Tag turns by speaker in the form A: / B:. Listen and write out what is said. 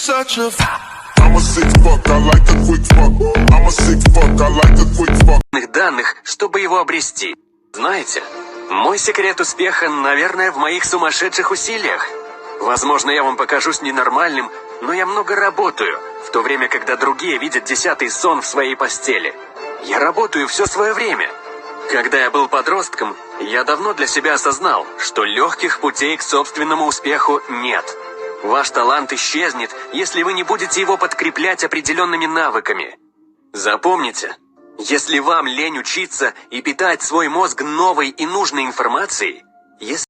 A: such a I'm a sick fuck, I like a quick fuck. I'm a sick fuck, I like a quick fuck.
B: Данных, чтобы его обрести. Знаете, мой секрет успеха, наверное, в моих сумасшедших усилиях. Возможно, я вам покажусь ненормальным, но я много работаю, в то время, когда другие видят 10-й сон в своей постели. Я работаю все свое время. Когда я был подростком, я давно для себя осознал, что легких путей к собственному успеху нет. Ваш талант исчезнет, если вы не будете его подкреплять определенными навыками. Запомните, если вам лень учиться и питать свой мозг новой и нужной информацией, если